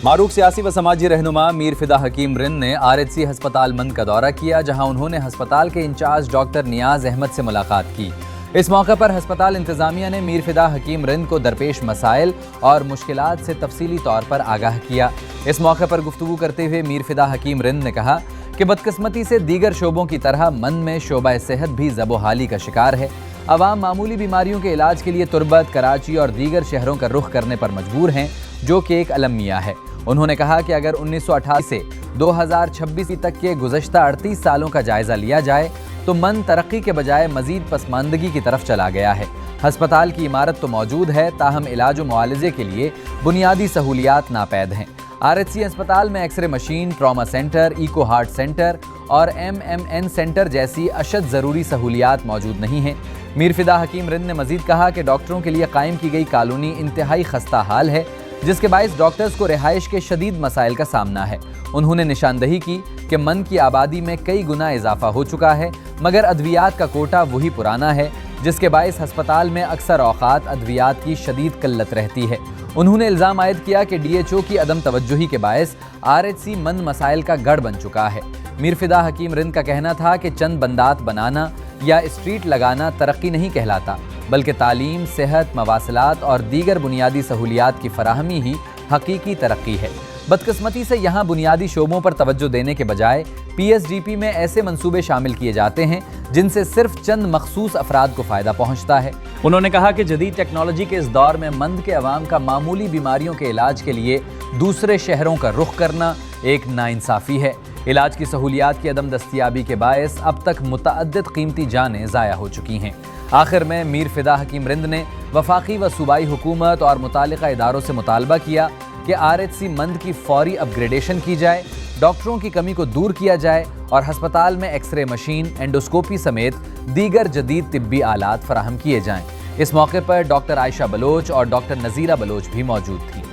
मारूफ सियासी व समाजी रहनुमा मीर फिदा हकीम रिंद ने RHC हस्पताल मंद का दौरा किया, जहां उन्होंने हस्पताल के इंचार्ज डॉक्टर नियाज अहमद से मुलाकात की। इस मौके पर हस्पताल इंतजामिया ने मीर फिदा हकीम रिंद को दरपेश मसाइल और मुश्किलात से तफसीली तौर पर आगाह किया। इस मौके पर गुफ्तगू करते हुए मीर फिदा हकीम रिंद ने कहा कि बदकिस्मती से दीगर शोबों की तरह मंद में शोबा सेहत भी ज़बोहाली का शिकार है। अवाम मामूली बीमारियों के इलाज के लिए तुर्बत, कराची और दीगर शहरों का रुख करने पर मजबूर हैं, जो कि एक अलमिया है। उन्होंने कहा कि अगर 1988 से 2026 तक के गुज़श्ता 38 सालों का जायज़ा लिया जाए तो मंद तरक्की के बजाय मज़ीद पसमानदगी की तरफ चला गया है। हस्पताल की इमारत तो मौजूद है, ताहम इलाज व मुआलजे के लिए बुनियादी सहूलियात नापैद हैं। RHC अस्पताल में x-ray machine, trauma centre, echo heart centre और MMN सेंटर जैसी अशद ज़रूरी सहूलियात मौजूद नहीं हैं। मीर फिदा हकीम रिंद ने मज़ीद कहा कि डॉक्टरों के लिए कायम की गई कॉलोनी इंतहाई खस्ता हाल है, जिसके बायस डॉक्टर्स को रिहाइश के शदीद मसाइल का सामना है। उन्होंने निशानदही की कि मंद की आबादी में कई गुना इजाफा हो चुका है, मगर अद्वियात का कोटा वही पुराना है, जिसके बायस हस्पताल में अक्सर औकात अद्वियात की शदीद किल्लत रहती है। उन्होंने इल्ज़ाम आयद किया कि DHO की अदम तवज्जुही के बायस RHC मंद मसाइल का गढ़ बन चुका है। मीर फिदा हकीम रिंद का कहना था कि चंद बंदात बनाना या स्ट्रीट लगाना तरक्की नहीं कहलाता, बल्कि तालीम, सेहत, मवासलात और दीगर बुनियादी सहूलियात की फराहमी ही हकीकी तरक्की है। बदकिस्मती से यहाँ बुनियादी शोबों पर तवज्जो देने के बजाय PSDP में ऐसे मंसूबे शामिल किए जाते हैं जिनसे सिर्फ चंद मखसूस अफराद को फ़ायदा पहुँचता है। उन्होंने कहा कि जदीद टेक्नोलॉजी के इस दौर में मंद के अवाम का मामूली बीमारियों के इलाज के लिए दूसरे शहरों का रुख करना एक नाइंसाफ़ी है। इलाज की सहूलियात की अदम दस्तियाबी के बायस अब तक मुतअद्दिद कीमती जानें ज़ाया हो चुकी हैं। आखिर में मीर फिदा हकीम रिंद ने वफाकी व सूबाई हुकूमत और मुतालिका इदारों से मुतालबा किया कि RHC मंद की फौरी अपग्रेडेशन की जाए, डॉक्टरों की कमी को दूर किया जाए और हस्पताल में एक्सरे मशीन, एंडोस्कोपी समेत दीगर जदीद तिब्बी आलात फराहम किए जाएँ। इस मौके पर डॉक्टर आयशा बलोच और डॉक्टर नज़ीरा बलोच भी मौजूद थी।